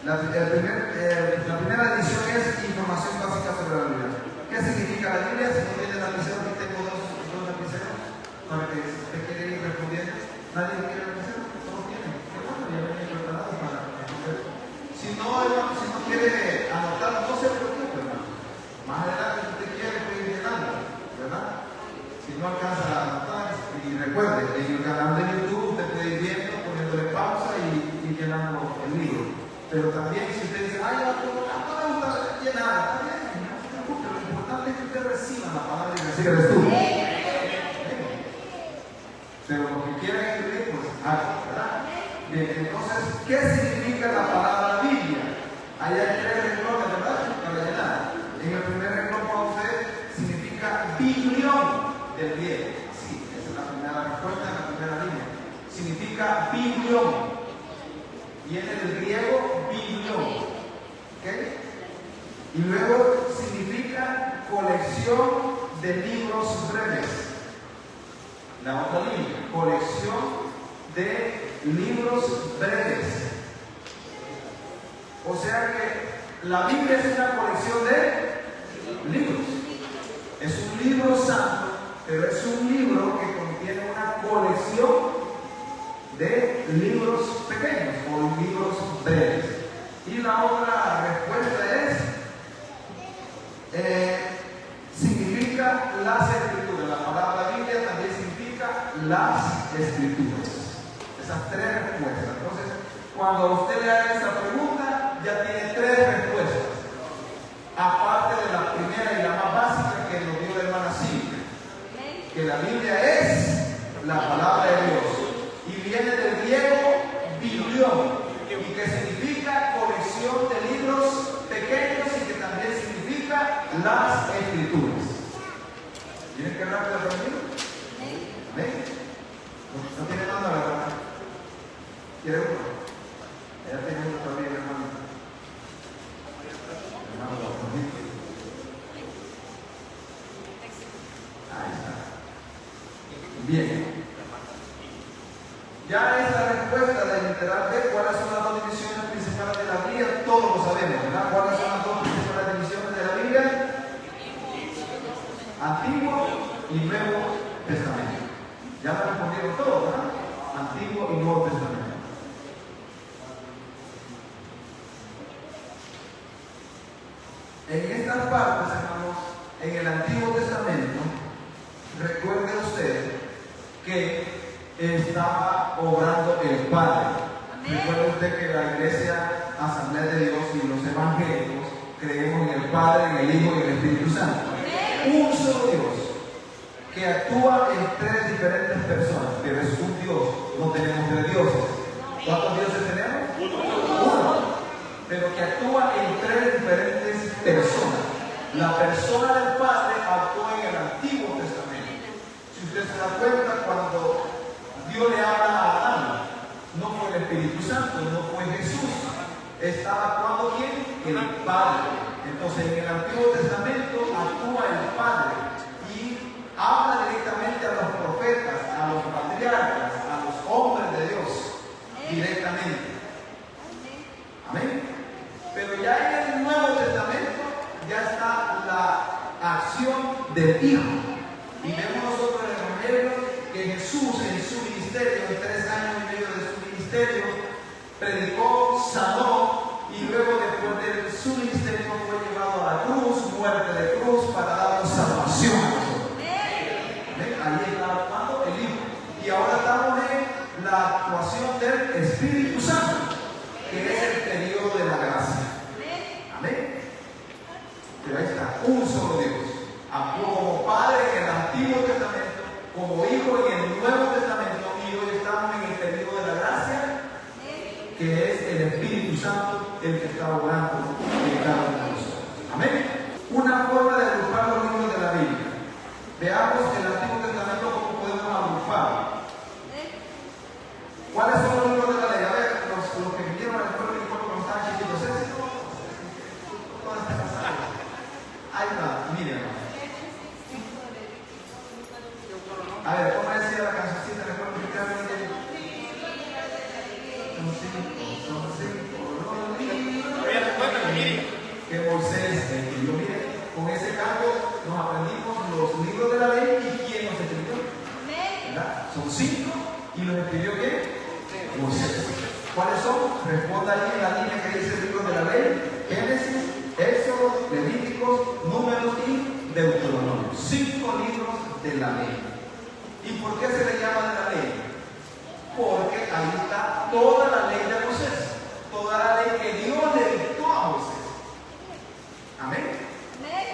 La primera edición es información básica sobre la Biblia. ¿Qué significa la Biblia? Si no tiene lapicero, aquí tengo dos lapiceros para que si usted quiere ir respondiendo. ¿Nadie quiere lapicero? Todos tienen. Qué bueno, ya venía preparado para responder. Si no quiere anotar, no se preocupe, hermano. Más adelante, si usted quiere, puede ir llenando, ¿verdad? Si no alcanza a anotar, y recuerde, en el canal de YouTube usted puede ir viendo, poniéndole pausa y llenando el libro. Pero también si usted dice, ay, no me gusta llenar, está bien, no se preocupe, lo importante es que usted reciba la palabra y reciba el estudio. Pero lo que quiera escribir, pues haga, ¿verdad? Bien, entonces, ¿qué significa la palabra Biblia? Ahí hay tres renglones, ¿verdad? Para llenar. En el primer renglón para usted significa biblión del griego. Así, esa es la primera respuesta en la primera línea. Significa biblión. Viene del griego biblión. ¿Ok? Y luego significa colección de libros breves. La otra línea, colección de libros breves. O sea que la Biblia es una colección de libros. Es un libro santo, pero es un libro que contiene una colección de libros pequeños o libros breves. Y la otra respuesta es significa las escrituras. La palabra Biblia también significa las escrituras. Esas tres respuestas. Entonces, cuando usted le haga esa pregunta, ya tiene tres respuestas. Aparte de la primera y la más básica que nos dio la hermana Silvia, que la Biblia es la palabra de Dios. Y viene del griego biblión, y que significa colección de libros pequeños y que también significa las escrituras. ¿Tienen que rápido conmigo? ¿Ven? No tiene nada, ¿verdad? ¿Quiere uno? Ya tiene uno todavía, hermano. Ahí está. Bien. Ya es la respuesta del literal B. ¿Cuáles son las dos divisiones principales de la Biblia? Todos lo sabemos, ¿verdad? ¿Cuáles son las dos principales divisiones de la Biblia? Antiguo y Nuevo Testamento. Ya me respondieron todos, ¿verdad? Antiguo y Nuevo Testamento. En estas partes, hermanos, en el Antiguo Testamento, recuerde usted que estaba obrando el Padre. Recuerde usted que la Iglesia Asamblea de Dios y los evangélicos creemos en el Padre, en el Hijo y en el Espíritu Santo. Un solo Dios que actúa en tres diferentes personas, pero es un Dios. No tenemos tres dioses. ¿Cuántos dioses tenemos? Uno. Pero que actúa en tres diferentes personas. La persona del Padre actuó en el Antiguo Testamento. Si usted se da cuenta, cuando Dios le habla a Adán, no fue el Espíritu Santo, no fue Jesús. Estaba actuando ¿quién? El Padre. Entonces en el Antiguo Testamento actúa el Padre y habla directamente a los profetas, a los patriarcas, a los hombres de Dios, directamente. Amén. Pero ya en el Nuevo Testamento ya está la acción del Hijo. Y vemos nosotros en el Evangelio que Jesús en su ministerio, en 3 años y medio de su ministerio, predicó, sanó, y luego después de su ministerio fue llevado a la cruz, muerte de cruz, para darnos salvación a nosotros. Ahí está actuando el Hijo. Y ahora estamos en la actuación del Espíritu Santo, que es el periodo de la gracia. Amén. Pero ahí está, un solo Dios. Actuó como Padre en el Antiguo Testamento, como Hijo en el Nuevo Testamento, y hoy estamos en el periodo de la gracia, que es el Espíritu Santo el que está obrando en cada uno de nosotros. Amén. Una forma de agrupar los libros de la Biblia. Veamos el Antiguo Testamento cómo podemos agrupar. ¿Cuáles son los libros de la ley? A ver, los que vinieron a la escuela de cuando estaban chiquitos, ahí va, miren. A ver, ¿cómo decía la cancioncita? ¿Recuerdo que son cinco los libros Responda ahí en la línea que dice el libro de la ley: Génesis, Éxodo, Levíticos, Números y Deuteronomio. 5 libros de la ley. ¿Y por qué se le llama de la ley? Porque ahí está toda la ley de Moisés, toda la ley que Dios le dictó a Moisés. Amén.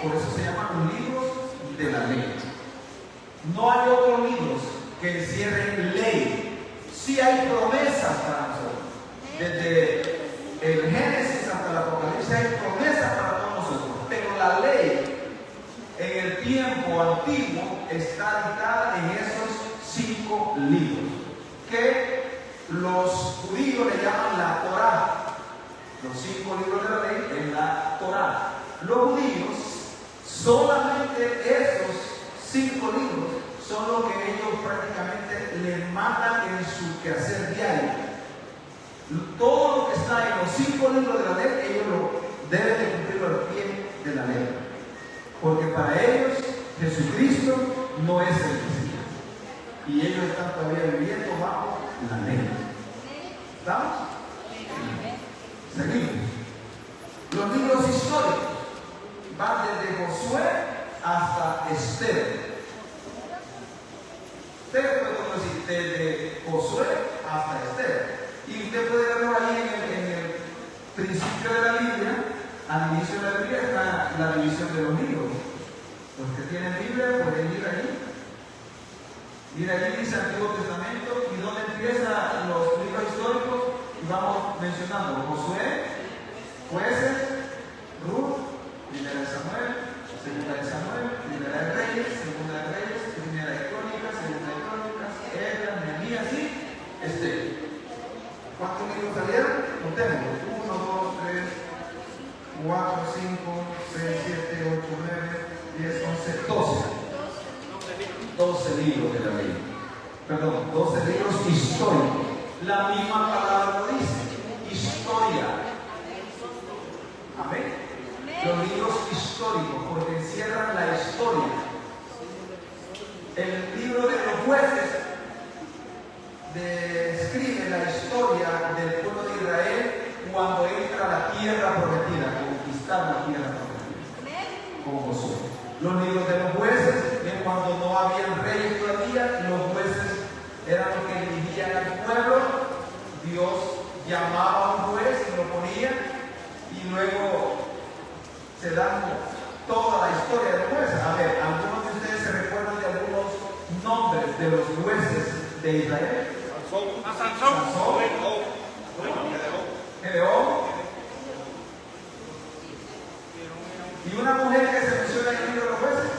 Por eso se llaman los libros de la ley. No hay otros libros que encierren ley. Sí hay promesas para nosotros. Desde el Génesis hasta el Apocalipsis hay promesas para todos nosotros. Pero la ley en el tiempo antiguo está dictada en esos 5 libros, que los judíos le llaman la Torá. Los 5 libros de la ley es la Torá. Los judíos, solamente esos 5 libros son los que ellos prácticamente le mandan en su quehacer diario. Todo lo que está en los 5 libros de la ley, ellos lo deben de cumplirlo al pie de la ley. Porque para ellos Jesucristo no es el Mesías. Y ellos están todavía viviendo bajo la ley. ¿Estamos? Seguimos. Los libros históricos van desde Josué hasta Esther. Usted puede decir desde Josué hasta Esther. Y usted puede verlo ahí en el principio de la Biblia. Al inicio de la Biblia está la división de los libros. Los que tienen Biblia pueden ir ahí. Mira, ahí dice Antiguo Testamento, y donde empiezan los libros históricos, y vamos mencionando Josué, Jueces, Ruth, Primera de Samuel, Segunda de Samuel, Primera de Reyes, Segunda de Reyes, Primera de Crónicas, Segunda de Crónicas, Esdras, Nehemías y Esther. ¿Cuántos libros salieron? Contémoslos. 1, 2, 3, 4, 5, 6, 7, 8, 9, 10, 11, 12. 12 libros de la ley. Perdón, 12 libros históricos. La misma palabra lo dice: historia. Amén. Los libros históricos, porque encierran la historia. El libro de los Jueces describe la historia del pueblo de Israel cuando entra a la tierra prometida, conquistar la tierra prometida con Josué. Los libros de los Jueces es cuando no habían reyes todavía, los jueces eran los que dirigían al pueblo. Dios llamaba a un juez y lo ponía, y luego se dan toda la historia de los jueces. A ver, ¿algunos de ustedes se recuerdan de algunos nombres de los jueces de Israel? Sansón, Gedeón, y una mujer que se menciona en el libro de los Jueces,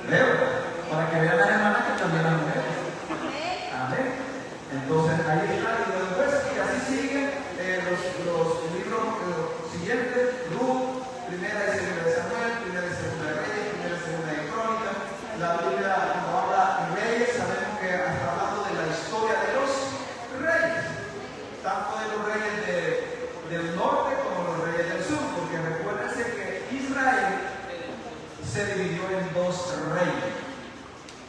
Débora, para que vean las hermanas que también las mujeres. Amén. Entonces ahí está el libro de los Jueces, y así siguen los libros siguientes: Ruth, Primera y Segunda de Samuel, Primera y Segunda de Reyes, Primera y Segunda de Crónicas. La Biblia, cuando habla de reyes, sabemos que está hablando de la historia de los reyes, tanto de los reyes del norte como los reyes del sur, porque recuérdense que Israel se dividió en 2 reinos,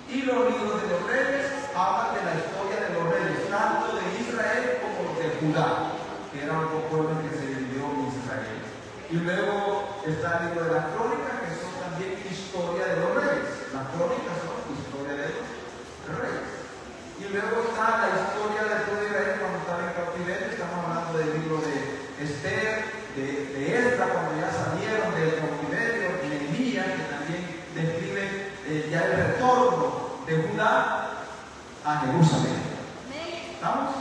y los libros de los reyes hablan de la historia de los reyes, tanto de Israel como de Judá, que eran los pueblos que se dividió en Israel. Y luego está el libro de las crónicas, que son también historia de los reyes. Las crónicas son historia de los reyes. Y luego está la historia del pueblo de Israel cuando estaba en cautiverio. Estamos hablando del libro de Esther, de Esdras cuando ya salieron del cautiverio, de Nehemías, que también describe ya el retorno de Judá a Jerusalén. ¿Estamos?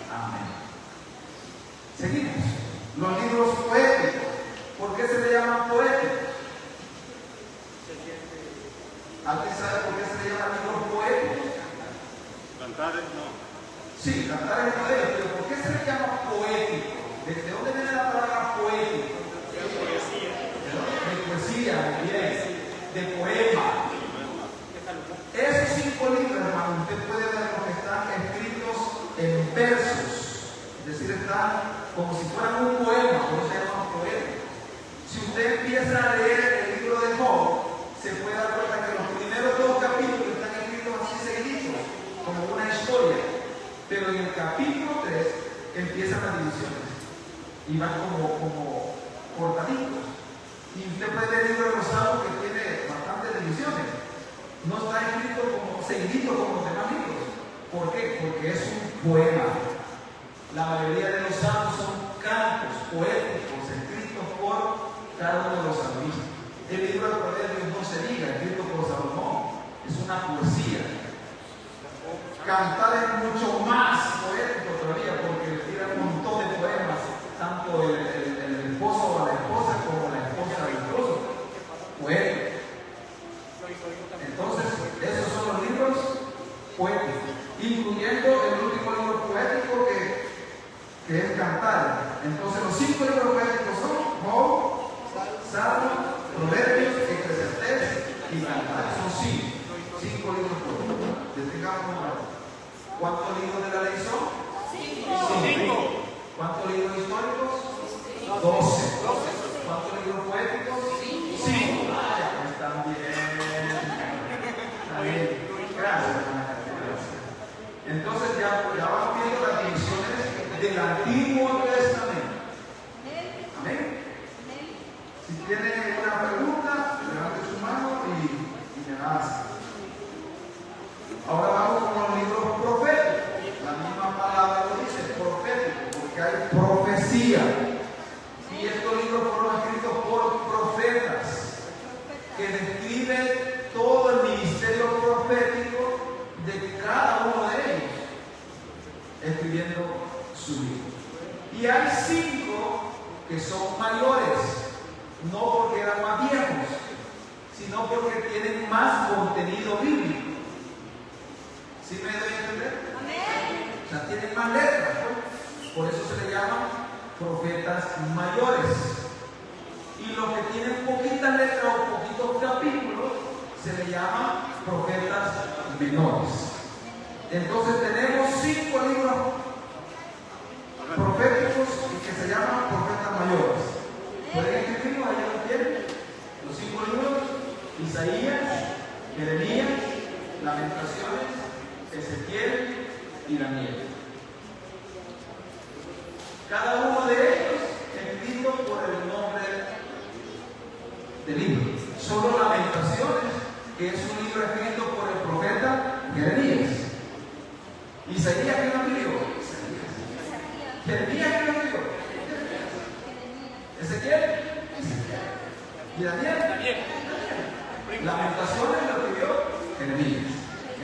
Amén. Seguimos. Los libros poéticos. ¿Por qué se le llaman poéticos? ¿Alguien sabe por qué se le llaman libros poéticos? Cantares, no. Sí, Cantares poéticos. Pero ¿por qué se le llama poético? ¿De dónde viene la palabra poético? De poesía. De poesía, bien. De poema. Esos 5 libros, hermano, usted puede ver los que están escritos en versos. Es decir, están como si fueran un poema, por eso se llaman poemas. Si usted empieza a leer el libro de Job, se puede dar cuenta que los primeros 2 capítulos están escritos así seguiditos, como una historia. Pero en el capítulo 3 empiezan las divisiones y van como cortaditos. Y usted puede ver el libro de los Salmos que tiene bastantes divisiones. No está escrito como seguidito como los demás libros. ¿Por qué? Porque es un poema. La mayoría de los salmos son cantos poéticos escritos por cada uno de los salmistas. El libro de Proverbios no se diga, escrito por Salomón, es una poesía. Cantar es mucho más poético todavía porque le tira un montón de poemas, tanto el esposo a la esposa como la esposa al esposo. Poético. Entonces, esos son los libros poéticos, incluyendo el último libro poético que es Cantar. Entonces, los 5 libros poéticos son Job, Salmos, Proverbios, Eclesiastés y Cantar. Son 5 libros poéticos. Detengamos una. ¿Cuántos libros de la ley son? 5. ¿Cuántos libros históricos? 12. ¿Cuántos libros poéticos? 5. Están bien. Gracias. Entonces ya vamos viendo las divisiones del Antiguo Testamento. Amén. Si tiene una pregunta, levante su mano y me la hace. Ahora vamos con los libros proféticos. La misma palabra lo dice, profético, porque hay profecía. Y estos libros fueron escritos por profetas que describen todo el ministerio profético de cada uno de ellos, escribiendo su libro. Y hay 5 que son mayores, no porque eran más viejos, sino porque tienen más contenido bíblico. ¿Sí me doy a entender? Amén. O sea, tienen más letras, ¿no? Por eso se le llaman profetas mayores. Y los que tienen poquitas letras o poquitos capítulos se le llaman profetas menores. Entonces tenemos 5 libros proféticos que se llaman profetas mayores. ¿Pueden escribirlo? Ahí lo tienen. Los 5 libros: Isaías, Jeremías, Lamentaciones, Ezequiel y Daniel. Cada uno de ellos escrito por el nombre del libro. Solo Lamentaciones, que es un libro escrito por el profeta Jeremías. Isaías, ¿quién lo escribió? Jeremías, ¿quién lo escribió? Ezequiel. ¿Y Daniel? Lamentaciones lo escribió Jeremías.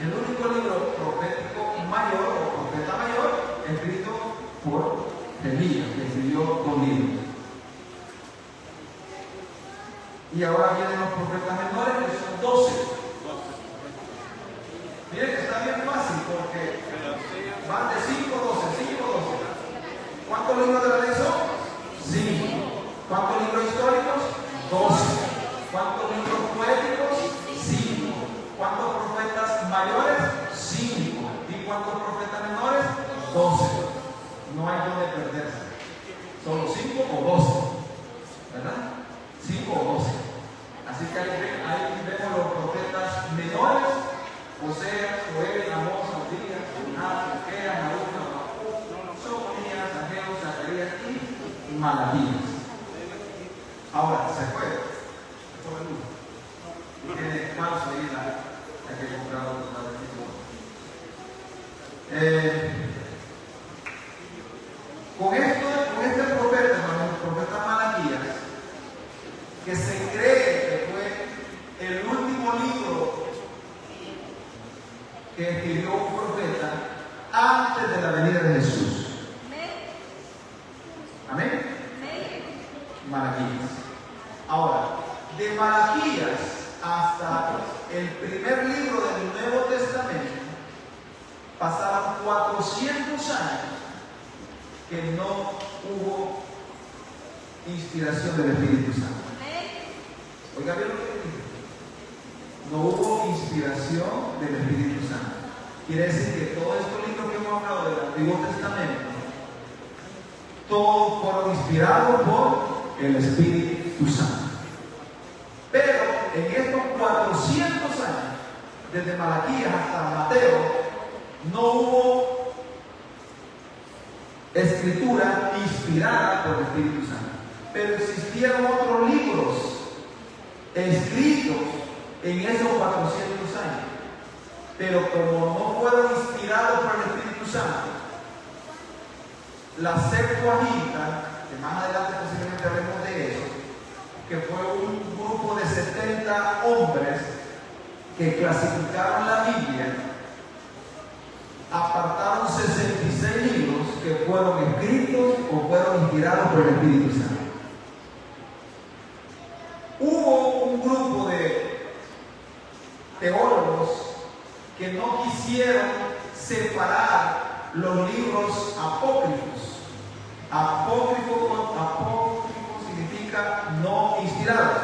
El único libro profético mayor o profeta mayor escrito por Jeremías, que escribió 2 libros. Y ahora vienen los profetas menores, que son 12. Miren que está bien fácil porque van de 5 a 12, 5 a 12. ¿Cuántos libros de la ley son? 5. ¿Cuántos libros históricos? 12. ¿Cuántos libros poéticos? 5. ¿Cuántos profetas mayores? 5. ¿Y cuántos profetas menores? 12. No hay donde perderse. Solo 5 o 12. ¿Verdad? 5 o 12. Así que ahí vemos los profetas menores: Osea, Joel, Amós, Abdías, Jonás, Miqueas, Nahum, Sofonías, Ageo, Zacarías y Malaquías. Ahora, ¿se puede? Tiene falso ahí hay que comprar otro con este profeta, el profeta Malaquías, que se cree que fue el último libro que escribió un profeta antes de la venida de Jesús. Amén. Malaquías. Ahora, de Malaquías hasta el primer libro del Nuevo Testamento pasaron 400 años que no hubo inspiración del Espíritu Santo. Oiga bien lo que digo. No hubo inspiración del Espíritu Santo. Quiere decir que todos estos libros que hemos hablado del Antiguo Testamento, todos fueron inspirados por el Espíritu Santo. Pero en estos 400 años, desde Malaquías hasta Mateo, no hubo escritura inspirada por el Espíritu Santo. Pero existieron otros libros escritos en esos 400 años, pero como no fueron inspirados por el Espíritu Santo, la Septuaginta, que más adelante posiblemente hablemos de eso, que fue un grupo de 70 hombres que clasificaron la Biblia, apartaron 66 libros que fueron escritos o fueron inspirados por el Espíritu Santo. Hubo un grupo de teólogos que no quisieron separar los libros apócrifos. Apócrifo significa no inspirados.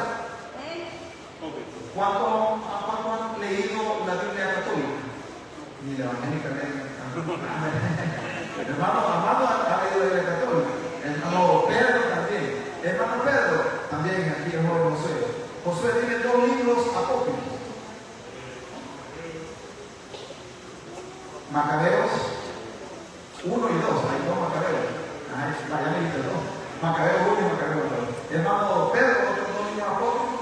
¿Cuántos han leído la Biblia católica? Ni la evangélica. Hermano Amado ha leído la Biblia católica. Hermano Pedro también. Hermano Pedro también, aquí el joven Josué. Josué tiene 2 libros apócrifos. Macabeos 1 y 2, hay 2 Macabeos. Vaya, me dice 2. Macabeos 1 y Macabeos 2. Hermano Pedro, otros 2 libros apócrifos.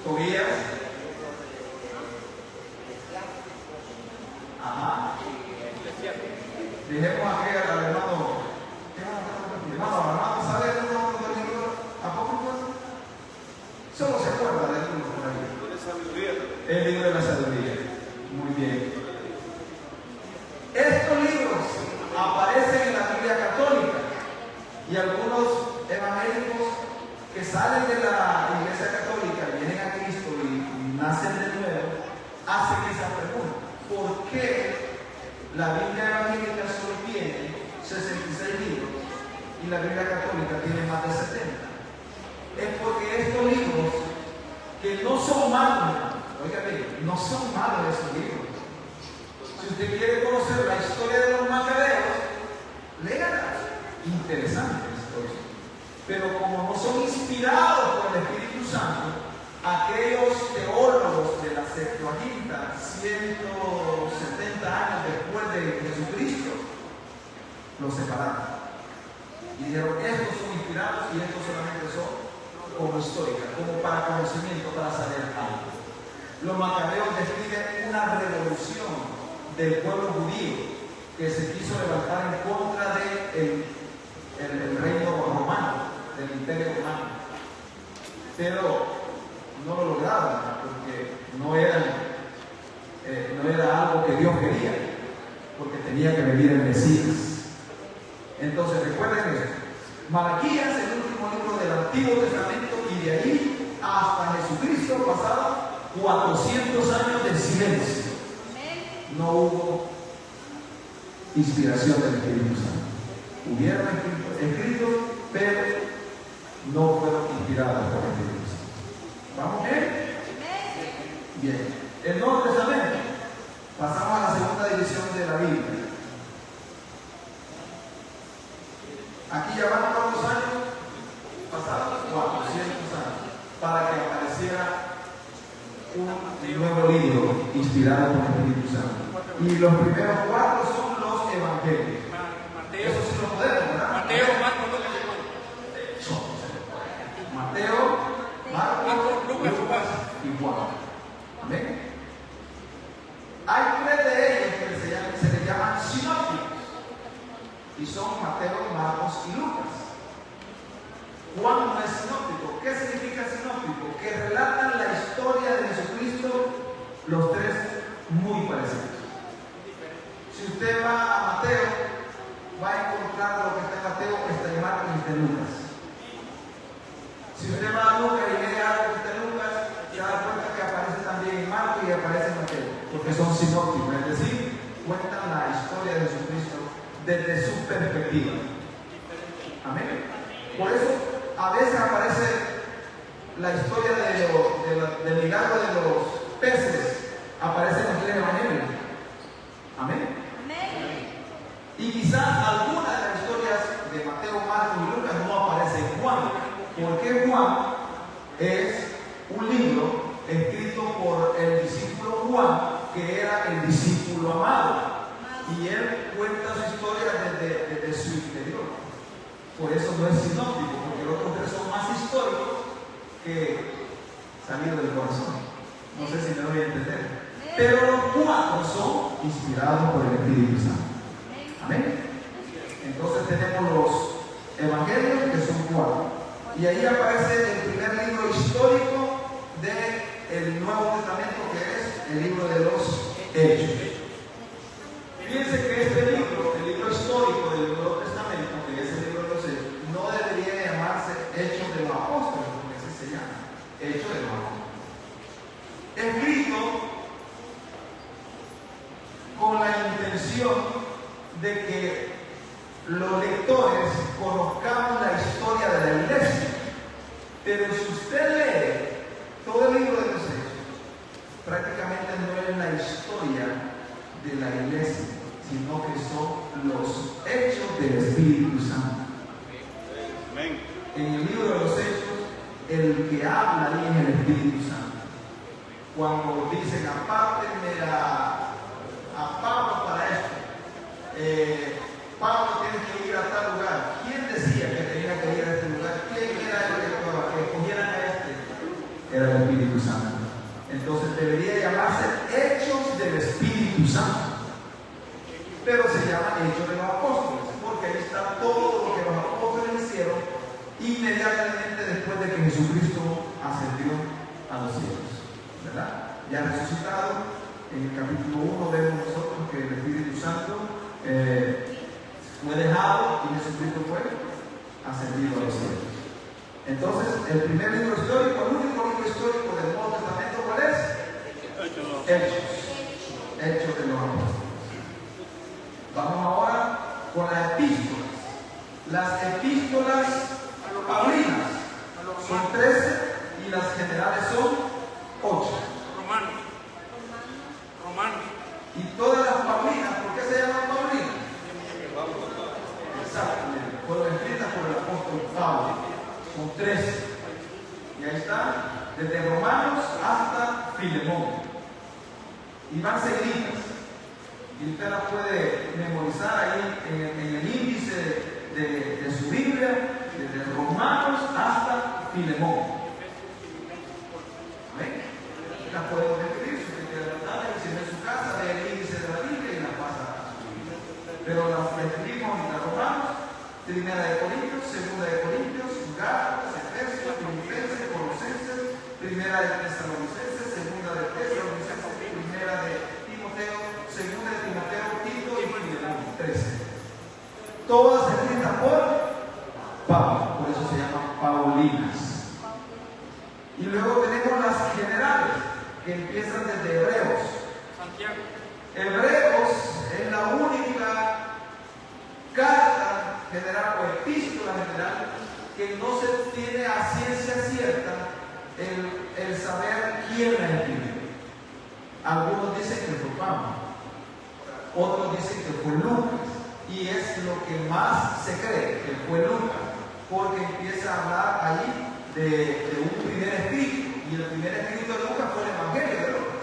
Tobías. Ajá. Dejemos aquí al hermano. Hermano, ¿sabe el libro apócrifo? Solo se acuerda del libro por ahí. El libro de la sabiduría. Muy bien. Estos libros aparecen en la Biblia católica y algunos evangélicos que salen de la Iglesia católica, vienen a Cristo y nacen de nuevo, hacen esa pregunta: ¿por qué la Biblia evangélica solo tiene 66 libros y la Biblia católica tiene más de 70? Es porque estos libros, que no son malos, oiga bien, no son malos esos libros. Si usted quiere conocer la historia de los macabeos, léala, interesante historia. Pero como no son inspirados por el Espíritu Santo, aquellos teólogos de la Septuaginta, 170 años después de Jesucristo, los separaron. Y dijeron, estos son inspirados y estos solamente son como histórica, como para conocimiento, para saber algo. Los macabeos describen una revolución del pueblo judío que se quiso levantar en contra del reino romano, del imperio romano. Pero no lo lograron porque no era algo que Dios quería, porque tenía que venir el Mesías. Entonces recuerden esto: Malaquías, el último libro del Antiguo Testamento, y de ahí hasta Jesucristo pasaron 400 años de silencio. No hubo inspiración del Espíritu Santo. Hubieron escritos, pero no fueron inspirados por el Espíritu Santo. ¿Vamos bien? Bien. El Nuevo Testamento. Pasamos a la segunda división de la Biblia. Aquí ya van cuántos años pasados, 400 años, para que apareciera un nuevo libro inspirado por el Espíritu Santo. Y los primeros 4 son los evangelios. Eso sí lo podemos, ¿verdad? Mateo, Marcos, Lucas y Juan. ¿Amén? Hay 3 de ellos que se les llaman sinópticos, y son Mateo, Marcos y Lucas. Juan no es sinóptico. ¿Qué significa sinóptico? Que relatan la historia de Jesucristo, los 3 muy parecidos. Si usted va a Mateo, va a encontrar lo que está en Mateo, está en Marcos y está en Lucas. Si usted va a Lucas y lee algo que está en Lucas, se da cuenta que aparece también en Marcos y aparece en Mateo, porque son sinópticos, es decir, cuentan la historia de Jesucristo desde su perspectiva. Amén. Por eso a veces aparece la historia del milagro de los peces, aparece en los 3 evangelios. Amén. Y quizás alguna de las historias de Mateo, Marcos y Lucas no aparece en Juan, porque Juan es un libro escrito por el discípulo Juan, que era el discípulo discípulo amado. Y él cuenta su historia desde su interior. Por eso no es sinóptico, porque los otros tres son más históricos que salidos del corazón. No sé si me voy a entender. Pero los cuatro son inspirados por el Espíritu Santo. Amén. Entonces tenemos los evangelios, que son cuatro. Y ahí aparece el primer libro histórico del Nuevo Testamento, que es el libro de los Hechos. Fíjense que este libro, el libro histórico del Nuevo Testamento, que es el libro de los Hechos, no debería llamarse Hechos de los Apóstoles, porque así se llama, Hechos de los Apóstoles. Escrito con la intención de que los lectores conozcamos la historia de la iglesia. Pero si usted lee todo el libro de los Hechos, prácticamente no es la historia de la iglesia, sino que son los hechos del Espíritu Santo. Amén. En el libro de los Hechos, el que habla ahí es el Espíritu Santo. Cuando dicen apártenme a Pablo para esto, Pablo tiene que ir a tal lugar. ¿Quién decía que tenía que ir a este lugar? ¿Quién era el que escogieran a este? Era el Espíritu Santo. Entonces debería llamarse Hechos del Espíritu Santo. Pero se llama Hechos de los Apóstoles, porque ahí está todo lo que los apóstoles hicieron inmediatamente después de que Jesucristo ascendió a los cielos, ¿verdad? Ya resucitado, en el capítulo 1 vemos nosotros que el Espíritu Santo fue dejado y Jesucristo fue ascendido a los cielos. Entonces, el primer libro histórico, el único libro histórico del Nuevo Testamento, ¿cuál es? Hechos de los Apóstoles. Vamos ahora con las epístolas. Las epístolas paulinas son 13 y las generales son 8. Romanos. Y todas las paulinas, ¿por qué se llaman paulinas? Exactamente, fueron escritas por el apóstol Pablo. Son 13. Y ahí está, desde Romanos hasta Filemón. Y van seguidas. Y usted las puede memorizar ahí en el índice de su Biblia, desde Romanos hasta Filemón. ¿Ven? Las podemos escribir, si usted quiere anotar, y si en su casa lee el índice de la Biblia y las pasa a su Biblia. Pero las escribimos en Romanos, Primera de Corintios, Segunda de Corintios, Gálatas, Efesios, Filipenses, Colosenses, Primera de Tesalonicenses, Segunda de Tesalonicenses, Primera de Timoteo, Segunda de Timoteo, Tito y Filemón, 13. Todas escritas por Pablo, por eso se llaman paulinas. Y luego tenemos las generales, que empiezan desde Hebreos. Santiago. Hebreos es la única carta general o epístola general que no se tiene a ciencia cierta el saber quién la escribió. Algunos dicen que fue Pablo, otros dicen que fue Lucas, y es lo que más se cree, que fue Lucas, porque empieza a hablar ahí de un primer escrito, y el primer escrito de Lucas fue el Evangelio de Lucas.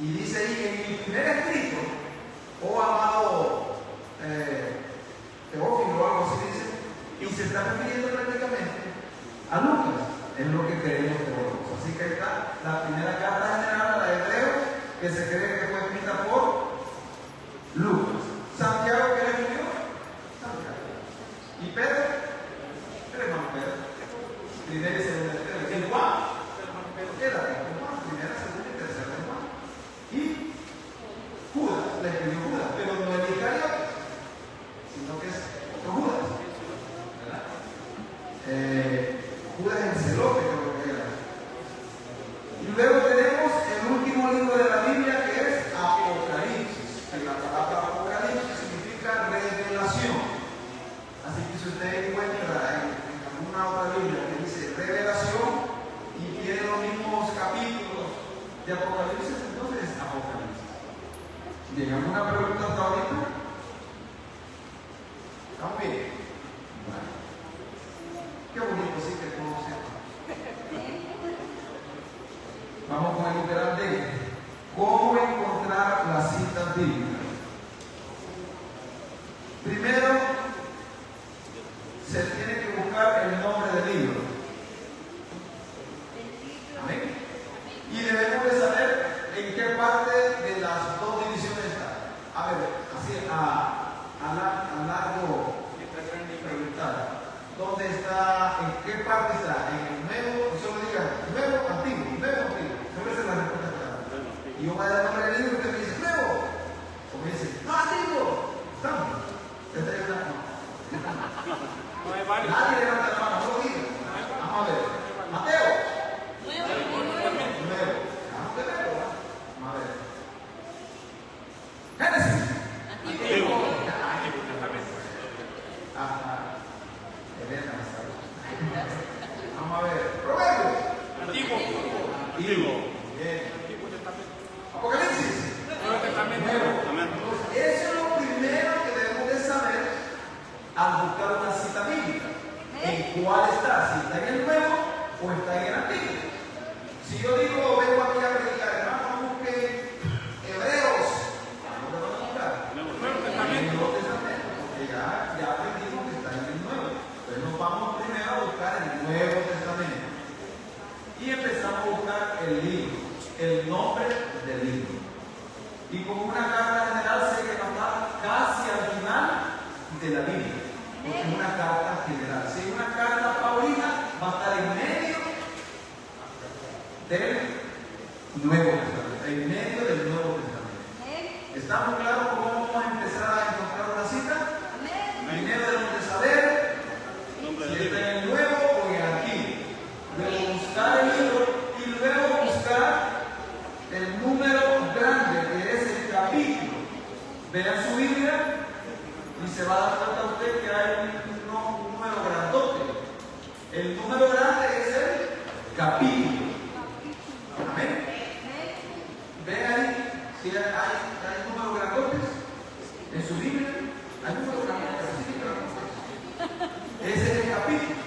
Y dice ahí, en mi primer escrito, oh amado Teófilo o algo así dice, y se está refiriendo prácticamente a Lucas, es lo que creemos todos. Así que ahí está la primera carta general a la de Hebreos, que se cree que fue escrita por Lucas. Santiago, ¿qué le escribió? Santiago. ¿Y Pedro? El hermano Pedro. Primera y segunda de Pedro. ¿Y Juan? Quédate con Juan, primera, segunda y tercera de Juan. Y Judas, le escribió Judas, pero no el Iscariote, sino que es otro Judas, ¿verdad? Judas el celote, creo que era. Y luego tenemos el último libro de la Biblia, que es Apocalipsis. Que la palabra Apocalipsis significa revelación. Así que si usted Primero, se tiene que buscar el nombre del libro. Amén. Y debemos de saber en qué parte de las dos divisiones está. A ver, así a largo preguntar. ¿Dónde está? ¿En qué parte está? ¿En el nuevo? Solo diga, nuevo, antiguo, nuevo, antiguo. Solo esa es la respuesta clara. Y yo voy a dar el nombre del libro y usted me dice, nuevo. O me dice, no, antiguo. Estamos. Nadie levanta la mano, no lo diga. Vamos a ver. Mateo. Nuevo. Vamos a ver. Vamos a ver. Génesis. Antiguo. Vamos a ver. Proverbios. Antiguo. Bien. Apocalipsis. Nuevo. Eso es lo primero que debemos de saber al buscar una cita bíblica. ¿En cuál está? Si está en el Nuevo o está en el Antiguo. Si yo digo, vengo aquí a predicar, hermano, busque Hebreos. ¿Dónde van a buscar? En el Nuevo Testamento. Porque ya aprendimos que está en el Nuevo. Entonces nos vamos primero a buscar el Nuevo Testamento. Y empezamos a buscar el libro, el nombre del libro. Y como una carta general sé que va a estar casi al final de la Biblia. Porque es una carta general. Si es una carta paulina, va a estar en medio del Nuevo Testamento. En medio del Nuevo Testamento. ¿Estamos claros cómo vamos a empezar a encontrar una cita? Primero debemos de saber si está en el Nuevo o en el Antiguo. Luego buscar el libro y luego buscar el número grande que es el capítulo. Vean su Biblia y se va a dar cuenta usted que hay un número grandote. El número grande es el capítulo. Amén. Vean ahí si hay números grandotes en su Biblia. Hay números grandotes. Ese es el capítulo.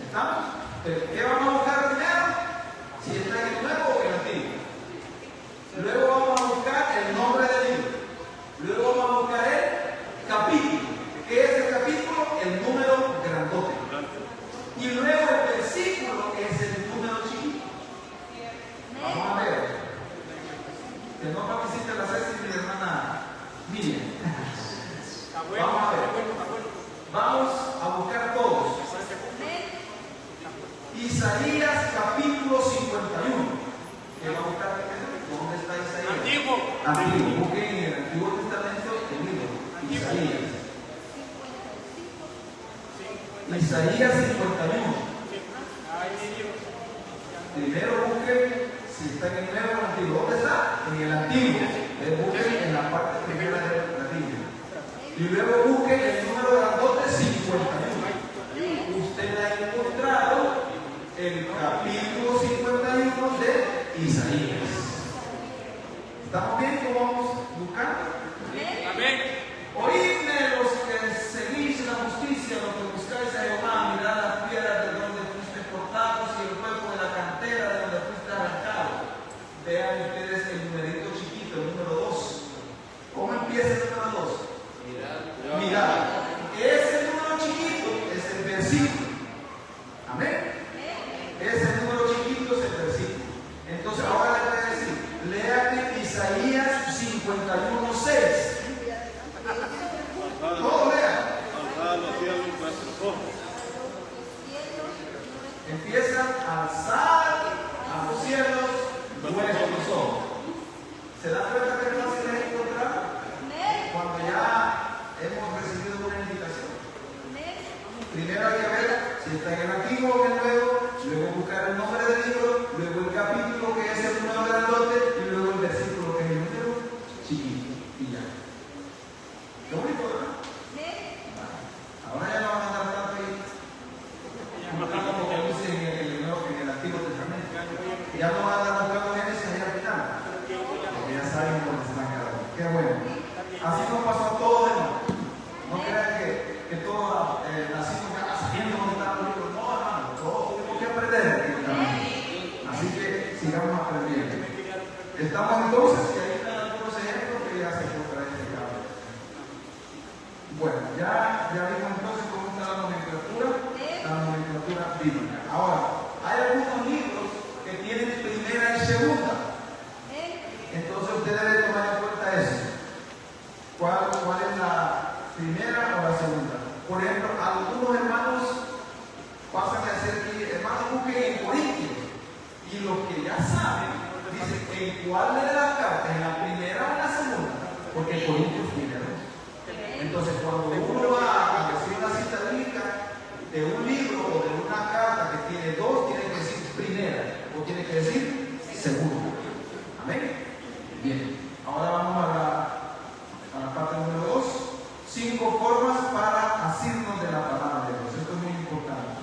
¿Estamos? ¿Qué vamos a buscar primero? Si está en el Nuevo o en el Antiguo. Luego vamos a buscar el nombre del libro. Luego vamos a buscar el capítulo. ¿Qué es el capítulo? El número grandote. Y luego el versículo es el número chiquito. Vamos a ver. Que no participe la Ceci y mi hermana Miriam. Vamos a ver. Vamos a buscar todos. Isaías capítulo 51. ¿Qué va a buscar? ¿Dónde está Isaías? Antiguo. Busquen en el Antiguo Testamento el libro. Isaías 51. Primero busquen si está en el Nuevo o en el Antiguo. ¿Dónde está? En el Antiguo. Busquen en la parte primera de la Biblia. Y luego busquen el número grandote 51. Usted ha encontrado el capítulo 51 de Isaías. ¿Estamos bien cómo vamos buscando? Amén. Oídme los que seguís la justicia, los que buscáis a Jehová, mirad las piedras de donde fuiste cortados y el cuerpo de la cantera de donde fuiste arrancado. Vean ustedes el numerito chiquito, el número 2. ¿Cómo empieza el número 2? Mirad. Ese número chiquito es el versículo. Amén. Ese número chiquito es el versículo. Entonces ahora le voy a decir, léate Isaías 51:6. Todos lean. Empiezan a alzar a los cielos vuestros ojos. ¿Se dan cuenta que es fácil de encontrar? Cuando ya hemos recibido una invitación. Primero hay que ver si está en el Antiguo o en el Nuevo, luego buscar el nombre del libro, luego el capítulo que es el número grandote y luego el versículo que es el número chiquito. Y ya. Qué bonito, ¿verdad? Ahora ya no van a andar tanto ahí. Como dice en el Antiguo Testamento. Ya no van a andar buscando Génesis ahí al final. Porque ya saben dónde se van a quedar. Qué bueno. Así nos pasó a todos, hermano. No crean que todos nacimos sabiendo dónde estaban los libros. No, hermano. Todos tuvimos que aprender en el camino. Así que sigamos aprendiendo. Estamos entonces, y ahí están algunos ejemplos que ya se encuentran en este campo. ya vimos entonces cómo está la nomenclatura bíblica. Ahora, hay algunos libros que tienen primera y segunda. Entonces usted debe tomar en cuenta eso. ¿Cuál es la primera o la segunda? Por ejemplo, algunos hermanos pasan a decir que hermanos busquen en Corintios. Y los que ya saben, dicen en cuál de las cartas, en la primera o en la segunda. Porque Corintios tiene dos. Entonces, cuando uno va a decir una cita bíblica de un libro o de una carta que tiene dos, tiene que decir primera o tiene que decir segunda. Amén. Bien, ahora vamos a la parte número 2. 5 formas para asirnos de la palabra de Dios. Esto es muy importante.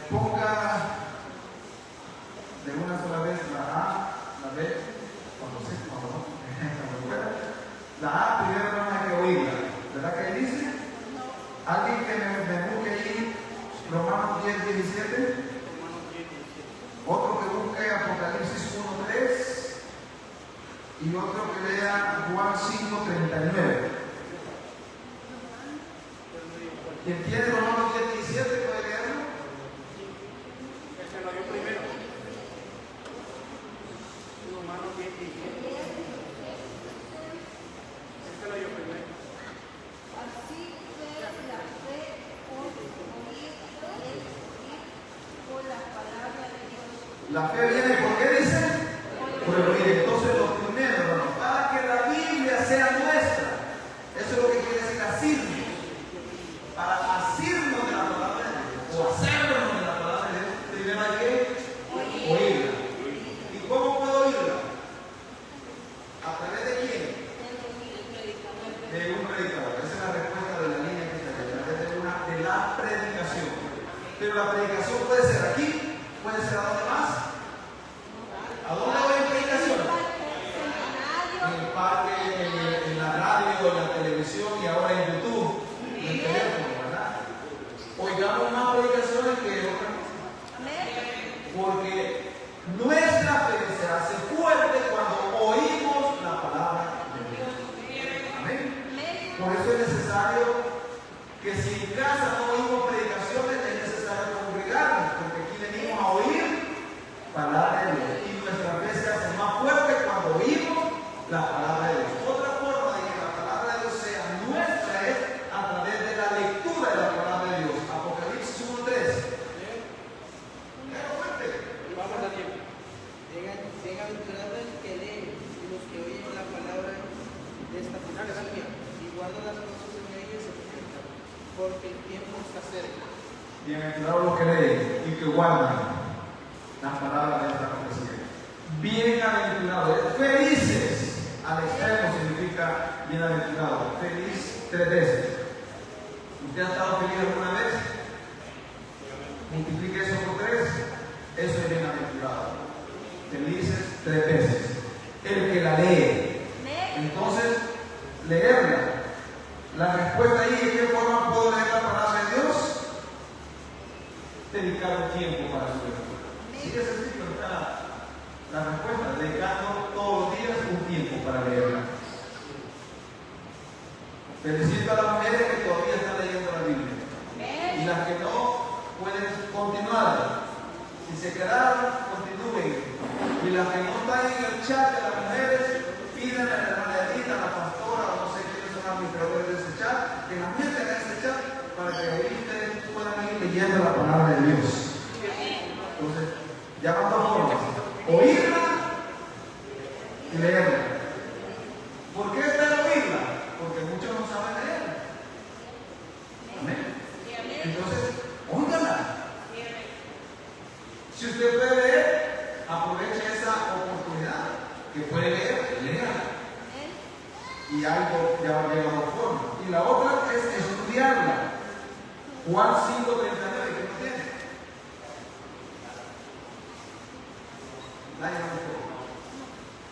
Ponga de una sola vez la A, la B, cuando no. La A primero no hay que oírla. ¿Verdad que dice? ¿Alguien que me busque ahí Romanos 10:17? Otro que busque Apocalipsis 1:3 y otro que lea Juan 5:39. ¿Quién tiene Romanos 10:17 puede leerlo? Ese lo dio primero. Romanos 10:17. Ese lo dio primero. Así fue la fe por oír por la palabra de Dios. La fe viene, ¿por qué dice? Por el oír. Entonces, lo primero, hermano, para que la Biblia sea nuestra, eso es lo que quiere decir asirnos. Para asirnos de la palabra de Dios, o hacernos de la palabra de Dios, primero hay que oírla. ¿Y cómo puedo oírla? ¿A través de quién? De un predicador. Esa es la respuesta de la línea que está ahí, a través de la predicación. Pero la predicación puede ser aquí, puede ser a dónde más. ¿A dónde voy en predicación? En el parque, en la radio, en la televisión y ahora en YouTube, en el teléfono, ¿verdad? Oigamos más predicaciones que otras. Porque nuestra fe se hace fuerte cuando oímos la palabra de Dios. Amén. Por eso es necesario que si en casa no oímos predicaciones, es necesario congregarnos, porque aquí venimos a oír palabra de Dios. Y nuestra fe se hace más fuerte cuando oímos la palabra de Dios. Otra forma de que la palabra de Dios sea nuestra es a través de la lectura de la palabra de Dios. Apocalipsis 1:3. Vamos a tiempo. Bienaventurado el que lee y los que oyen la palabra de esta profecía y guardan las cosas en ella y se perfectan, porque el tiempo está cerca. Bienaventurados los que leen y que guardan las palabras de esta profecía. Bienaventurados, felices. Al extremo significa bienaventurado. Feliz 3 veces. ¿Usted ha estado feliz alguna vez? Multiplique eso por 3. Eso es bienaventurado. Felices 3 veces. El que la lee. Entonces, leerla. La respuesta ahí, ¿de qué forma puedo leer la palabra de Dios? Dedicar un tiempo para su lectura. Sí, es sencillo, está la respuesta. Dedicando todos los días un tiempo para leerla. Felicito a las mujeres que todavía están leyendo la Biblia. Y las que no, pueden continuar. Si se quedaron, continúen. Y las que no están en el chat de las mujeres, piden a la hermana Edita, a la pastora, o no sé quiénes son los administradores de ese chat, que las metan en ese chat para que ahí ustedes puedan ir leyendo la palabra de Dios. Entonces, ya van 2 formas: oírla y leerla. ¿Por qué está en oírla? Porque muchos no saben leerla. Amén. Entonces, óigala. Si usted puede leer, aproveche esa oportunidad. Que puede leer, léala. Y algo ya va a llegar a 2 formas. Y la otra es estudiarla. Juan 5:39, ¿qué no tiene?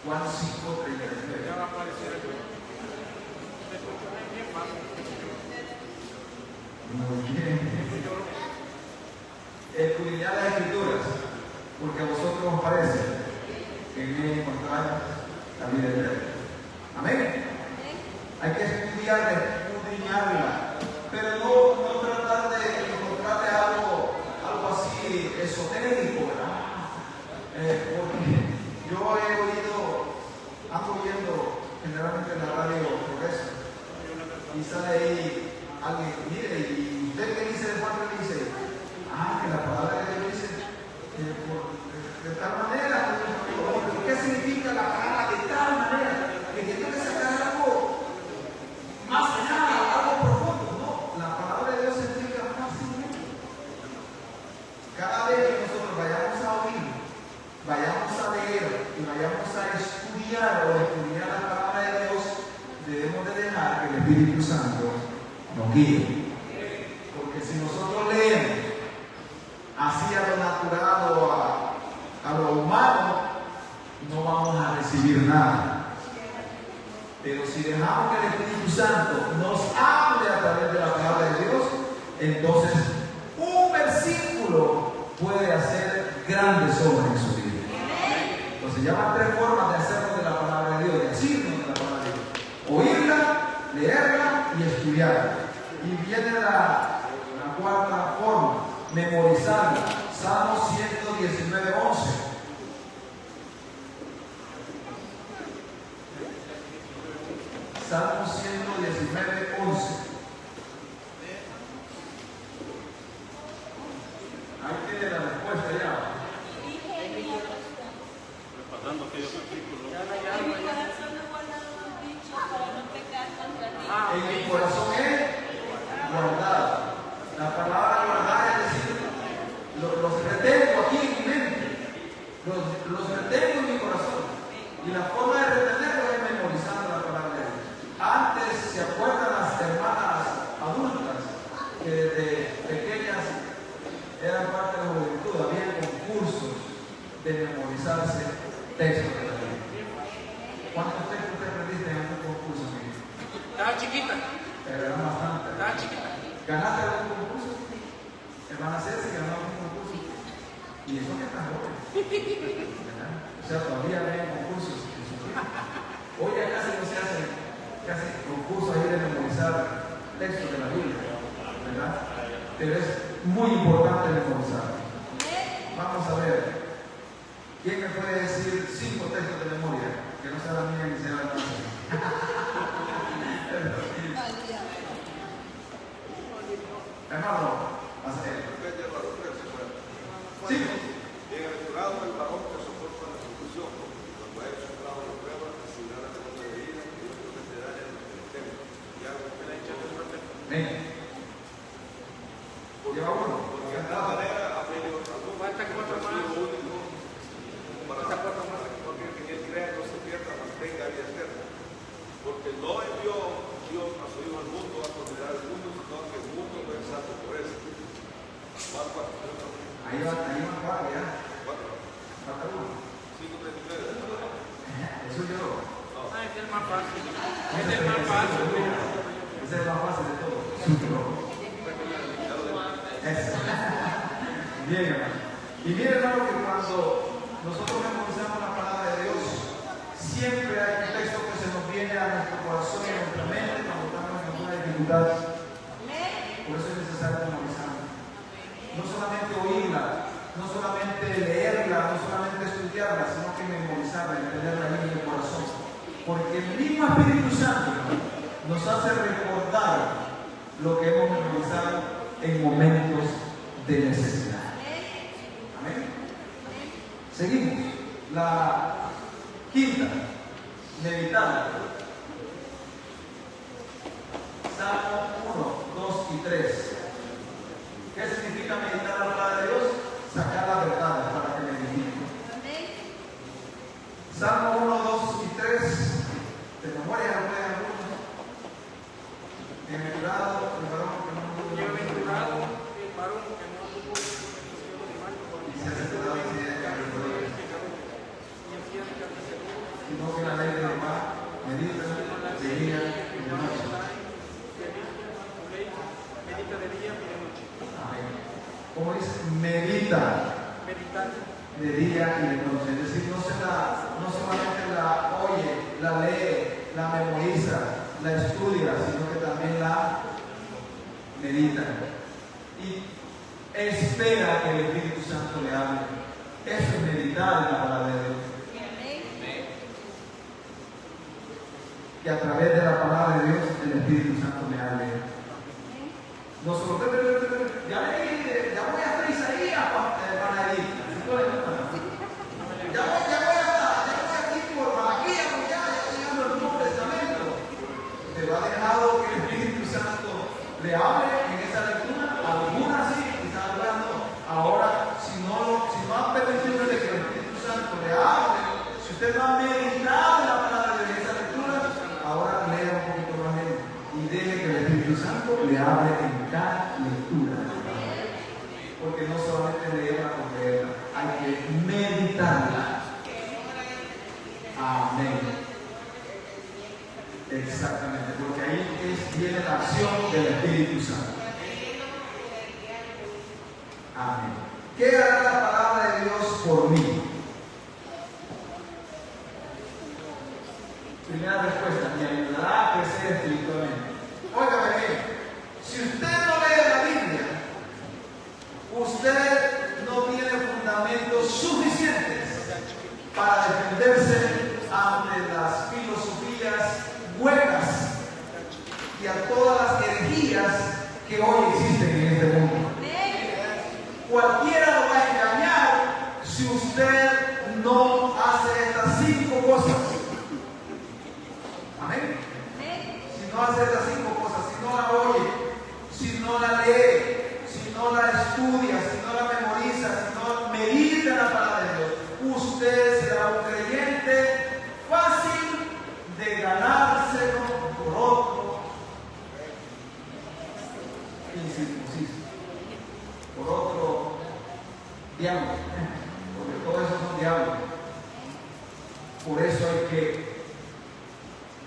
Juan 5:39. Ya va a aparecer el Muy bien. Escudriñad las Escrituras, porque a vosotros os parece que en ellas encontráis la vida eterna. Amén. Hay que estudiar generalmente en la radio Progreso, y sale ahí alguien, mire, y usted qué dice de Juan, que dice, que la palabra de Dios dice de tal manera, ¿qué significa la palabra de tal manera? Que tiene que sacar algo más allá, algo profundo. No, la palabra de Dios se explica fácilmente. Cada vez que nosotros vayamos a oír, vayamos a leer y vayamos a estudiar la palabra de Dios, debemos de dejar que el Espíritu Santo nos guíe. Porque si nosotros leemos así a lo natural o a lo humano, no vamos a recibir nada. Pero si dejamos que el Espíritu Santo nos hable a través de la palabra de Dios, entonces un versículo puede hacer grandes obras en su vida. Entonces llaman 3 formas de hacerlo de la palabra de Dios, de decirnos de la palabra de Dios: oírla, leerla y estudiarla. Y viene la 4ª forma: memorizarla. Salmo 119, 11. Salmo 119, 11. Ahí tiene la respuesta ya. Repasando aquellos versículos. En mi corazón es guardado. La palabra guardar es decir, los retengo aquí en mi mente, los retengo en mi corazón. Y la forma de retenerlo es memorizando la palabra de Dios. Antes, ¿se acuerdan las hermanas adultas que desde pequeñas eran parte de la juventud? Había concursos de memorizarse textos de la Biblia. ¿Cuántos textos te aprendiste en algún concurso? Estaba chiquita. Pero eran bastantes. Estaba chiquita. ¿Ganaste algún concurso? Hermana Ceci ganó algún concurso. Y eso que está joven. ¿Verdad? O sea, todavía hay concursos. Hoy ya casi no se hacen concursos ahí de memorizar textos de la Biblia. ¿Verdad? Pero es muy importante memorizar. Vamos a ver. ¿Quién me puede decir 5 textos de memoria? Que no sea la mía ni sea la tuya. Hermano, hacer. Sí. Bienaventurado el varón que soporta la aflicción, cuando haya superado la prueba, recibirá la corona de vida que Dios prometerá en el templo. Y algo que le ha hecho el templo. Venga. Lleva uno. Porque de esta manera ha venido otra luz. Falta 4 más. Para que en él crea no se pierda, mas tenga vida eterna. Porque no envió Dios a su Hijo al mundo a condenar al mundo, sino que el mundo fue santo por eso. Ahí va 4 ya. 4. Falta uno. 5:33. Eso yo. Este es el más fácil. Ese Este es el más fácil. es el más fácil de todo. Eso. Bien, hermano. Y miren, hermano, que cuando nosotros memorizamos la palabra de Dios, siempre hay un texto que se nos viene a nuestro corazón y a nuestra mente cuando estamos en alguna dificultad. Por eso es necesario memorizarla. No solamente oírla, no solamente leerla, no solamente estudiarla, sino que memorizarla y tenerla ahí en el corazón. Porque el mismo Espíritu Santo nos hace recordar lo que hemos memorizado en momentos de necesidad. Amén. Seguimos. La 5ª, meditar. Salmo 1, 2 y 3. ¿Qué significa meditar la palabra de Dios? Sacar las verdades para que mediten. Salmo 1, 2 y 3. De memoria no pueden algunos. Bienaventurado el varón que no tuvo Bienaventurado el varón que no tuvo y se ha aceptado y se ha sino que la ley de Jehová medita de día y de noche. Medita de día y de noche. Amén. Como dice, medita Meditar. de día y de noche. Es decir, no solamente la oye, la lee, la memoriza, la estudia, sino que también la medita. Y espera que el Espíritu Santo le hable. Eso es meditar en la palabra de Dios. que a través de la palabra de Dios el Espíritu Santo me hable. No solo, ya voy a hacer Isaías, panadita. Ya voy aquí por Malaquías, ya llegando al Nuevo Testamento. Pero ha dejado que el Espíritu Santo le hable en esa lectura. Algunas sí, quizás algunas no. Ahora, si no ha permitido que el Espíritu Santo le hable, si usted no ha meditado en la palabra de esa lectura, ahora lea un poquito más y deje que el Espíritu Santo le hable en cada lectura. Porque no solamente leerla por leerla, hay que meditarla. Amén. Exactamente, porque ahí viene la acción del Espíritu Santo. Amén. ¿Qué hará la palabra de Dios por mí? Primera respuesta, me ayudará a crecer espiritualmente. Óigame bien, si usted no lee la Biblia, usted no tiene fundamentos suficientes para defenderse ante las filosofías huecas y a todas las herejías que hoy existen en este mundo. Cualquiera lo va a engañar si usted no hace estas 5 cosas. Amén. Si no hace estas 5 cosas, si no la oye, si no la lee, si no la estudia, si no la memoriza, si no medita la palabra de Dios, usted será un creyente fácil de ganárselo por otro incircunciso, por otro diablo, porque todo eso son diablos. Por eso hay que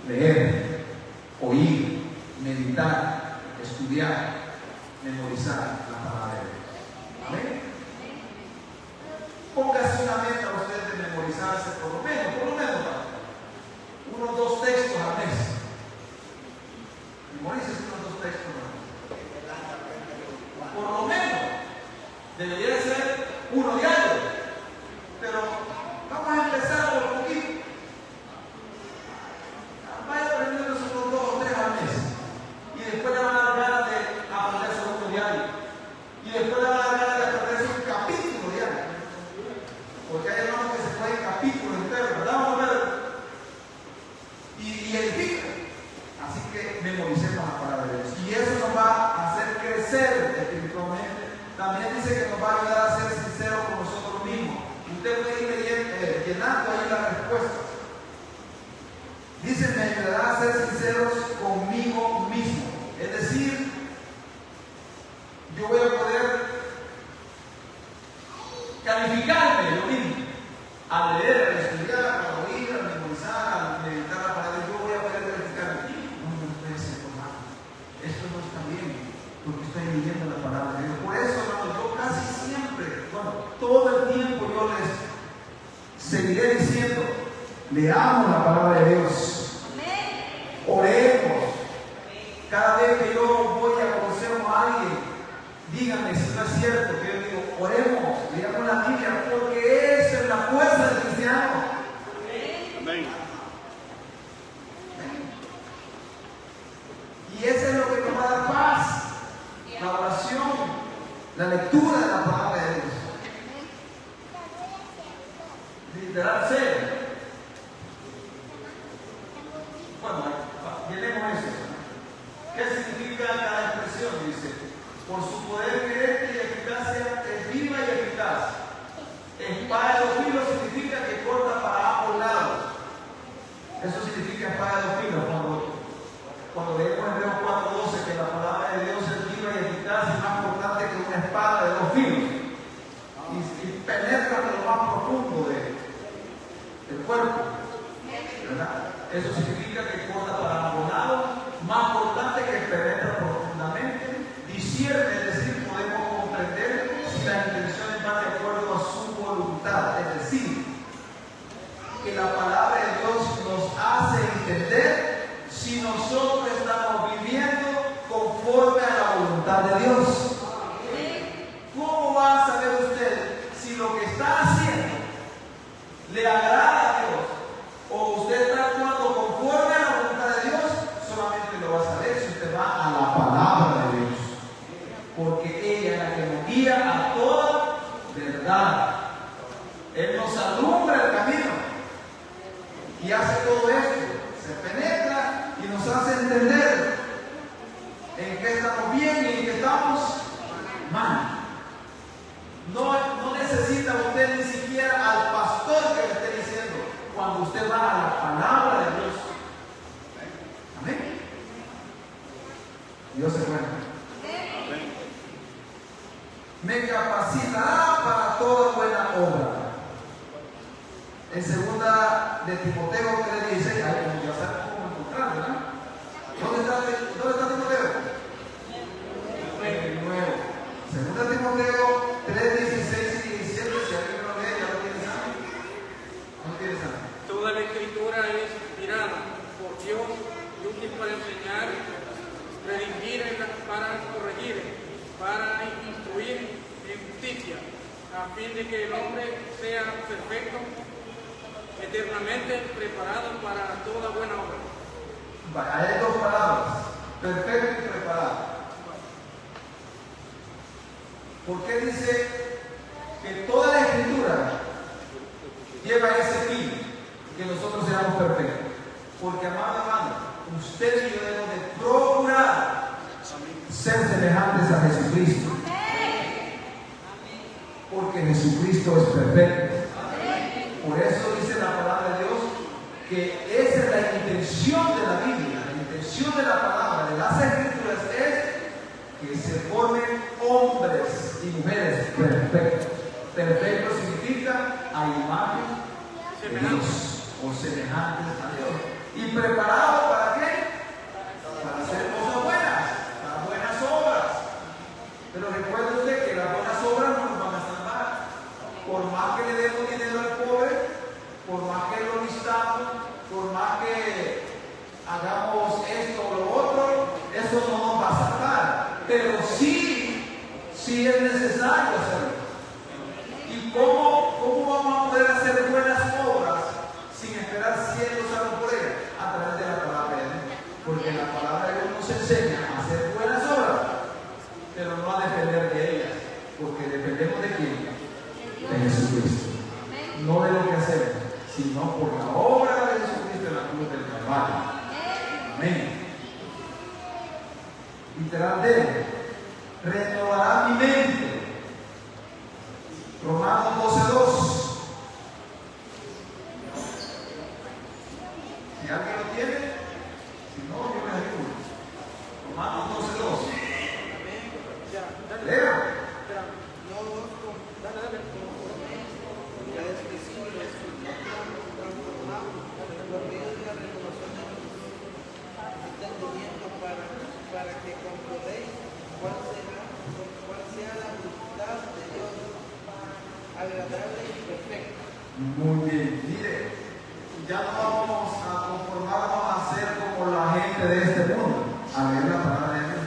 leer, oír, meditar, estudiar, memorizar la palabra de Dios. Amén. Póngase una meta a usted de memorizarse por lo menos, unos 2 textos al mes. Memorícese unos 2 textos al mes. Por lo menos, debería ser uno diario. Pero vamos a empezar por poquito. Vaya aprendiendo unos 2 o 3 al mes. Y después le van a dar ganas de aprender sobre uno diario. Y después le van a dar ganas de aprender un capítulo diario. Porque hay hermanos que se pueden capítulos enteros, ¿verdad? Vamos a ver. Y edifican. Así que memoricemos la palabra de Dios. Y eso nos va a hacer crecer espiritualmente. También dice que nos va a ayudar a ser sinceros con nosotros mismos. Usted puede ir llenando ahí la respuesta. Dice, me ayudará a ser sinceros conmigo mismo. Es decir, yo voy a poder calificarme yo mismo. Al leer, al estudiar, al oír, al memorizar, al meditar la palabra, yo voy a poder calificarme. No puede ser tomado. Esto no está bien, porque estoy leyendo la palabra de Dios. Por eso, hermano, yo casi siempre, todo el tiempo yo les seguiré diciendo, leamos la palabra de Dios. Oremos. Cada vez que yo voy a conocer a alguien, díganme si no es cierto, que yo digo, oremos, leamos la Biblia, porque esa es la fuerza del cristiano. Amén. Y eso es lo que nos va a dar paz, la oración, la lectura de la palabra de Dios. Literal ser. Bueno, llenemos eso. ¿Qué significa cada expresión? Dice, por su poder directo y eficacia es viva y eficaz. Espada de 2 filos significa que corta para ambos lados. Eso significa espada de 2 filos. Cuando leemos en Hebreos 4:12 que la palabra de Dios es viva y eficaz y más cortante que una espada de 2 filos. Y penetra en lo más profundo del cuerpo. ¿Verdad? Eso significa que corta para ambos lados, más cortante que penetra profundamente, discierne, es decir, podemos comprender si las intenciones van de acuerdo a su voluntad. Es decir, que la palabra de Dios nos hace entender si nosotros estamos viviendo conforme a la voluntad de Dios. ¿Cómo va a saber usted si lo que está haciendo le agrada a Dios o usted está actuando conforme Dios es bueno. Amén. Me capacitará para toda buena obra. En 2 de Timoteo 3:16, ya sabemos cómo encontrar, ¿verdad? ¿Dónde está Timoteo? En el nuevo. 2 de Timoteo 3:16 y 17, si alguien lo lee, ya lo tiene sano. ¿No tiene sano? Toda la escritura es inspirada por Dios y útil para enseñar, redigir, para corregir, para instruir en justicia, a fin de que el hombre sea perfecto, eternamente preparado para toda buena obra. Hay dos palabras, perfecto y preparado. ¿Por qué dice que toda la escritura lleva ese fin, que nosotros seamos perfectos? Porque, amado hermano, usted y yo debemos de procurar ser semejantes a Jesucristo. Porque Jesucristo es perfecto. Por eso dice la palabra de Dios que esa es la intención de la Biblia, la intención de la palabra, de las escrituras, es que se formen hombres y mujeres perfectos. Perfecto significa a imagen de Dios o semejantes a Dios. ¿Y preparado para qué? Para hacer cosas buenas, para buenas obras. Pero recuerde usted que las buenas obras no nos van a salvar. Por más que le demos dinero al pobre, por más que lo listamos, por más que hagamos esto o lo otro, eso no nos va a salvar. Pero sí es necesario hacerlo. ¿Y cómo vamos a poder hacer buenas obras sin esperar cielos salvo por ellas? A través de la palabra de Dios. Porque la palabra de Dios nos enseña a hacer buenas obras, pero no a depender de ellas. Porque dependemos de quién? De Jesucristo. No de lo que hacemos, sino por la obra de Jesucristo en la cruz del Calvario. Amén. Literalmente, renovará mi mente. Romanos 12:2. Si alguien lo tiene, si no, yo les ayudo. Romanos 12:2. Lea. No os conforméis con la descripción de transformado por medio de la renovación de nuestro entendimiento para que comprobéis cuál sea la voluntad de Dios, agradable y perfecta. Muy bien. Mire, ya no vamos a conformarnos a ser como la gente de este mundo, a leer la palabra de Dios.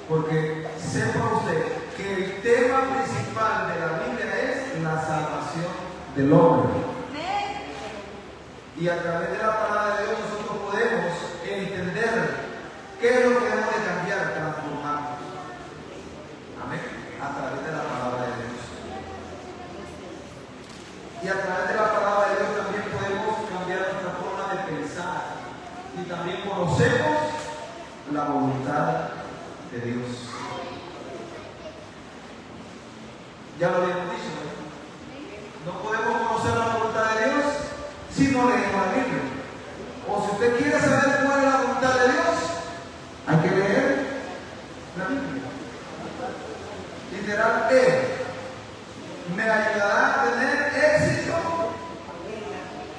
Porque sepa usted que el tema principal de la Biblia es la salvación del hombre. Y a través de la palabra de Dios nosotros podemos entender qué es lo que debemos de cambiar, transformarnos. Amén. A través de la palabra de Dios. Y a través de la palabra de Dios también podemos cambiar nuestra forma de pensar. Y también conocemos la voluntad de Dios. Ya lo habíamos dicho, ¿no? No podemos conocer la voluntad de Dios si no leemos la Biblia. O si usted quiere saber cuál es la voluntad de Dios, hay que leer la Biblia. Literal, me ayudará a tener éxito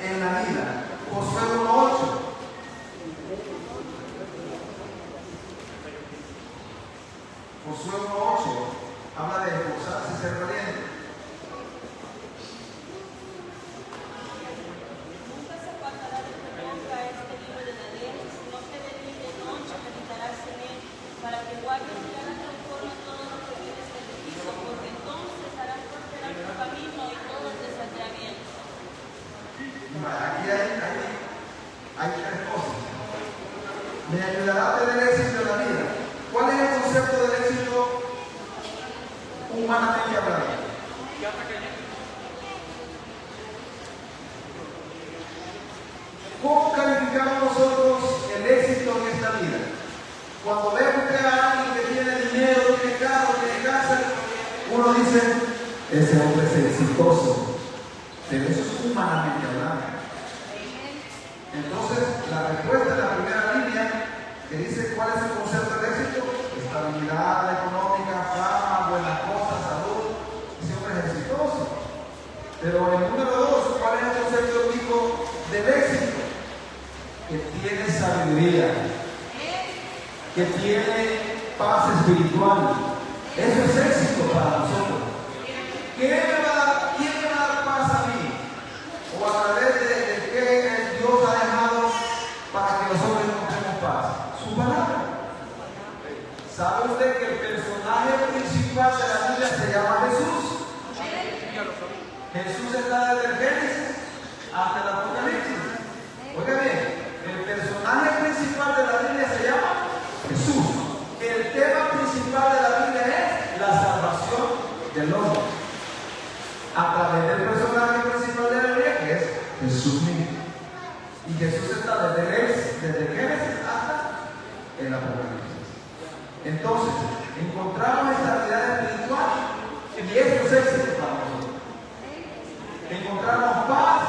en la vida. Josué 1:8. Josué 1:8 habla de esforzarse y ser valiente. Nunca se apartará de tu boca este libro de la ley, sino que de día y de noche meditarás en él, para que guardes y hagas conforme a todo lo que viene este juicio, porque entonces harás prosperar tu camino y todo te saldrá bien. Aquí hay tres cosas. Me ayudará a tener éxito en la vida. ¿Cuál es el concepto del éxito humanamente hablando? ¿Cómo calificamos nosotros el éxito en esta vida? Cuando vemos que a alguien que tiene dinero, tiene carro, tiene casa, uno dice, ese hombre es exitoso. Pero eso es humanamente hablando. Entonces, la respuesta en la primera línea que dice cuál es el concepto del éxito: estabilidad económica, fama, buenas cosas, salud, siempre es exitoso. Pero el número 2, ¿cuál es el concepto bíblico del éxito? Que tiene sabiduría, que tiene paz espiritual. Eso es éxito para nosotros. ¿Quién me va a dar paz a mí? ¿O a través de qué Dios ha dejado para que nosotros encontremos paz? Su palabra. ¿Sabe usted que el personaje principal de la Biblia se llama Jesús? Jesús está desde el Génesis hasta el Apocalipsis. Oiga bien, el personaje principal de la Biblia se llama Jesús. El tema principal de la Biblia es la salvación del hombre a través del personaje principal de la Biblia, que es Jesús mismo. Y Jesús está desde el Génesis hasta el Apocalipsis. Entonces, encontramos estabilidad espiritual y esto es éxito para nosotros. Encontramos paz,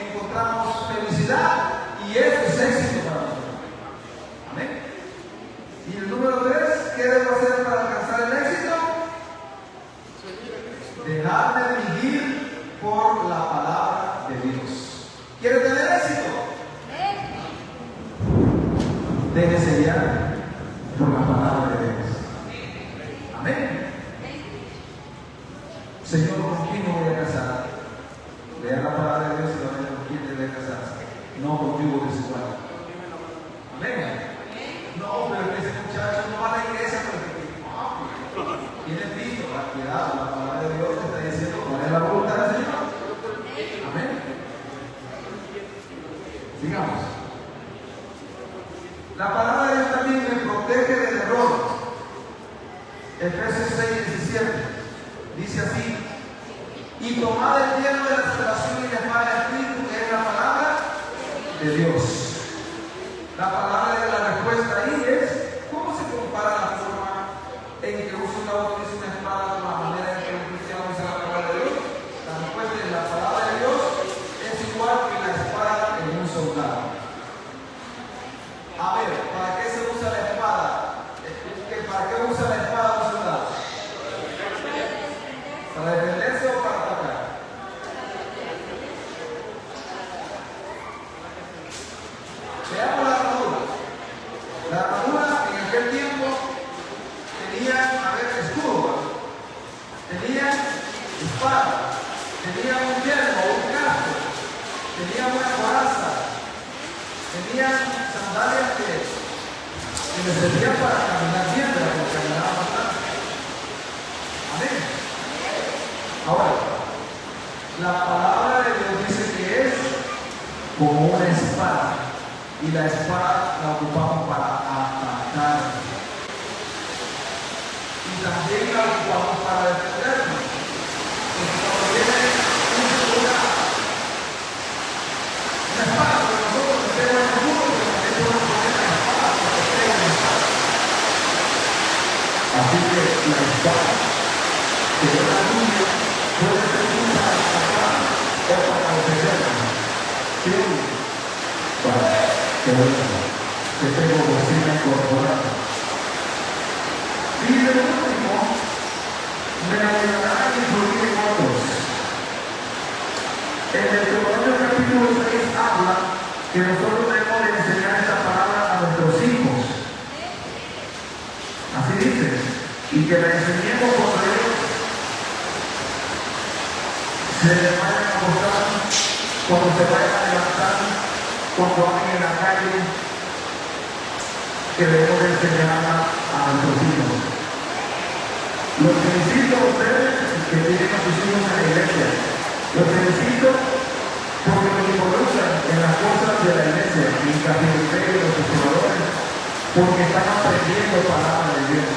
encontramos felicidad y eso es éxito para nosotros. Amén. Y el número 3, ¿qué debo hacer para alcanzar el éxito? Dejarme dirigir por la palabra de Dios. ¿Quiere tener éxito? Déjese guiar por la palabra de Dios. Amén. Señor, ¿con quién me voy a casar? Lea la palabra de Dios y va a ver con quién debe casarse. No contigo desigual. Amén. No, pero ese muchacho no va a la iglesia porque tiene visto, cuidado, la palabra de Dios te está diciendo cuál es la voluntad del Señor. Amén. Sigamos. La palabra de Dios también me protege del error. Efesios 6:17 dice así: y tomad el hierro de la salvación y la espada del Espíritu, que es la palabra de Dios. La palabra de la respuesta ahí es: ¿cómo se compara la forma en que un soldado utiliza una espada con la manera en que un cristiano usa la palabra de Dios? La respuesta es: la palabra de Dios es igual que la espada en un soldado. A ver, ¿para qué se usa la espada? ¿Para qué usa la espada un soldado? ¿Para defenderse o para atacar? Veamos la armadura. La armadura en aquel tiempo tenía, escudo, tenía espada, tenía un yelmo, un casco, tenía una coraza, tenía sandalias que les servían para caminar bien, pero caminaban bastante. Amén. Ahora, la palabra de Dios dice que es como una espada, y la espada la ocupamos para atacar, y también la ocupamos para defendernos. Porque cuando viene una espada, pero nosotros tenemos el escudo, pero también podemos poner la espada para proteger la espada. Así que la espada, que es la Biblia, puede ser usada para atacar o para defendernos. ¿Quién? Para que tengo cocina incorporada. Y de último, me ayudará a influir en otros. En el Deuteronomio capítulo 6 habla que nosotros debemos de enseñar esta palabra a nuestros hijos. Así dice, y que la enseñemos cuando ellos se les vayan a acostar, cuando se vayan a levantar, cuando anden en la calle, que debemos de enseñarla a nuestros hijos. Los felicito a ustedes que tienen a sus hijos en la iglesia. Los felicito porque nos involucran en las cosas de la iglesia, y casi ustedes, los observadores, porque están aprendiendo palabra de Dios.